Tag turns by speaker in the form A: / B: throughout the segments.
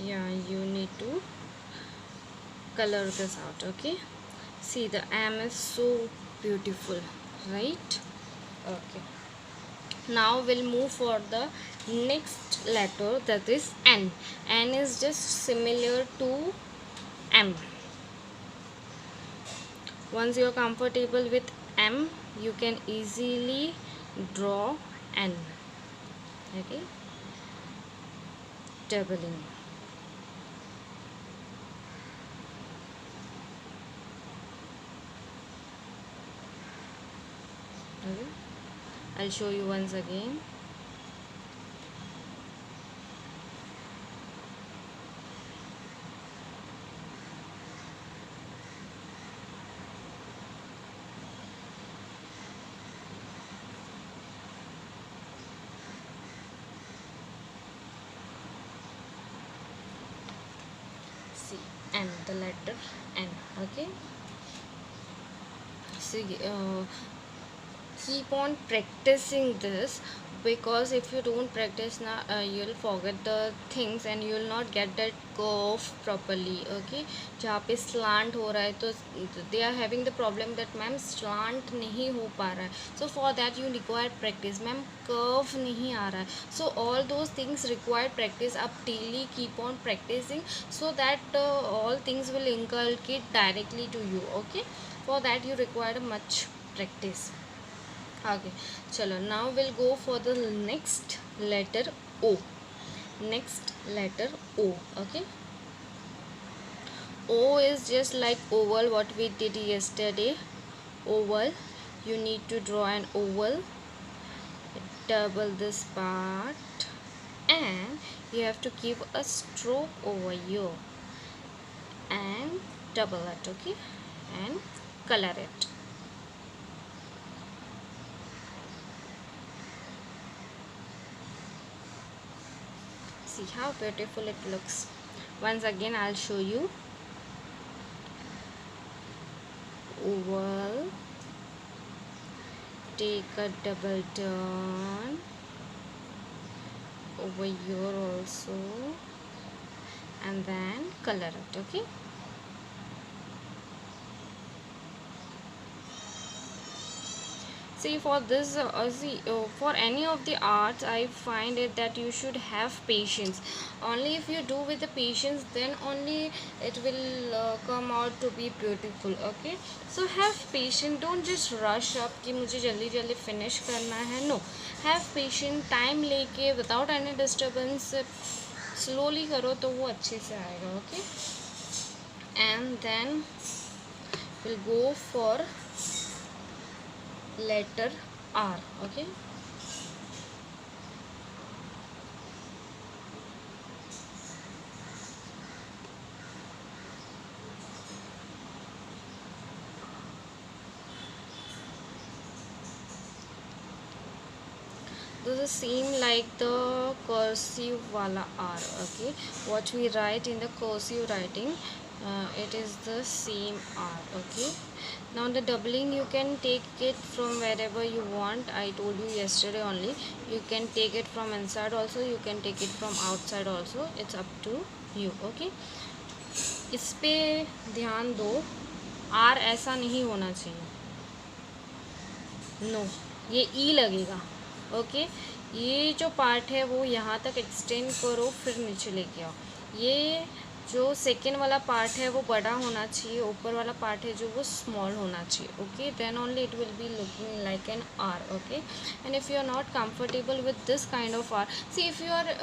A: Yeah, you need to color this out. Okay, see, the M is so beautiful, right? Okay, now we'll move for the next letter, that is N. N is just similar to M. Once you're comfortable with M, you can easily draw N. Okay, doubling. Okay, I'll show you once again. See, N, the letter N. Okay, see, keep on practicing this, because if you don't practice now, you'll forget the things and you'll not get that curve properly. Okay, जहाँ पे slant हो रहा है तो they are having the problem that ma'am slant नहीं हो पा रहा है, so for that you require practice. Ma'am curve नहीं आ रहा है, so all those things require practice. आप daily keep on practicing so that all things will inculcate directly to you. Okay, for that you require much practice. Okay, chalo, now we'll go for the next letter O. Next letter O. Okay, O is just like oval, what we did yesterday. Oval, you need to draw an oval, double this part, and you have to give a stroke over here and double it. Okay, and color it. See how beautiful it looks. Once again, I'll show you. Oval, take a double turn over here also, and then color it. Okay, see, for this for any of the arts, I find it that you should have patience. Only if you do with the patience, then only it will come out to be beautiful. Okay, so have patience, don't just rush up कि मुझे जल्दी जल्दी finish करना है. No, have patience, time लेके without any disturbance, slowly करो तो वो अच्छे से आएगा. Okay, and then we'll go for letter R. Okay, this is same like the cursive wala R. Okay, what we write in the cursive writing, it is the same R. Okay, now the doubling, you can take it from wherever you want. I told you yesterday only, you can take it from inside also, you can take it from outside also, it's up to you. Okay, इस पे ध्यान दो, are ऐसा नहीं होना चाहिए. No, ये ई लगेगा. ओके, ये जो पार्ट है वो यहाँ तक एक्सटेंड करो, फिर नीचे लेके आओ. ये जो सेकेंड वाला पार्ट है वो बड़ा होना चाहिए, ऊपर वाला पार्ट है जो वो स्मॉल होना चाहिए. Okay, then only it will be looking like an R. Okay, and if you are not comfortable with this kind of R, see, if you are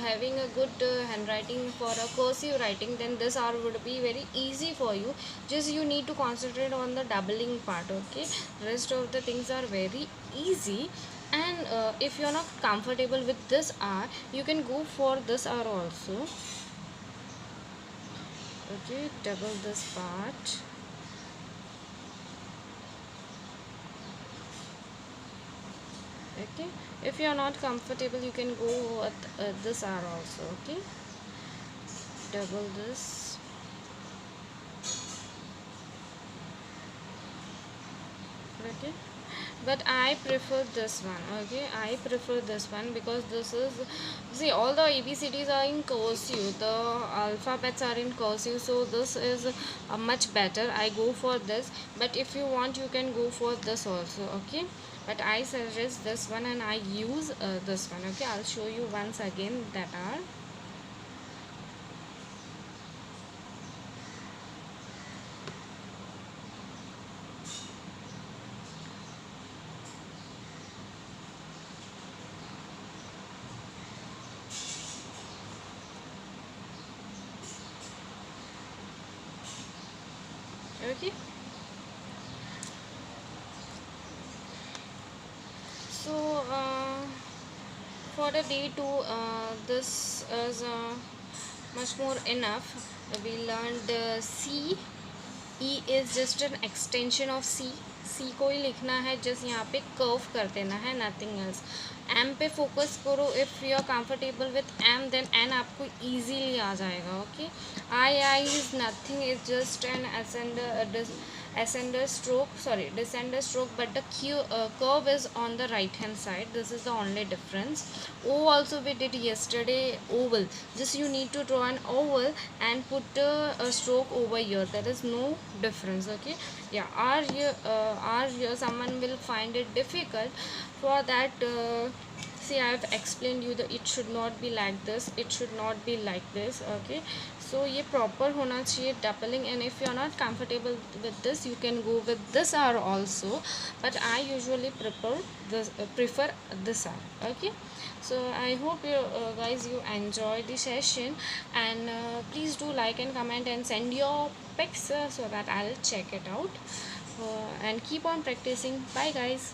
A: having a good handwriting for a cursive writing, then this R would be very easy for you. Just you need to concentrate on the doubling part. Okay, rest of the things are very easy. And if you are not comfortable with this R, you can go for this R also. Okay, double this part. Okay, if you are not comfortable, you can go with this R also. Okay, double this. Okay, but I prefer this one. Okay, I prefer this one because this is, see, all the ABCDs are in cursive, the alphabets are in cursive, so this is much better. I go for this, but if you want, you can go for this also. Okay, but I suggest this one and I use this one. Okay, I'll show you once again that are. Okay, so for the day 2, this is much more enough. We learned C. E is just an extension of C. C को ही लिखना है, just यहाँ पे curve कर देना है, nothing else. M पे focus करो. If you are comfortable with M then N आपको ईजीली आ जाएगा. Okay, I is nothing, is just an ascender stroke, sorry, descender stroke, but the curve is on the right hand side. This is the only difference. O also we did yesterday, oval, just you need to draw an oval and put a stroke over here. There is no difference. Okay, yeah, R here someone will find it difficult. For that, see, I have explained you that it should not be like this, it should not be like this. Okay, so ये proper होना चाहिए doubling. And if you are not comfortable with this, you can go with this R also, but I usually prefer this R. Okay, so I hope you guys you enjoy the session, and please do like and comment and send your pics so that I'll check it out, and keep on practicing. Bye guys.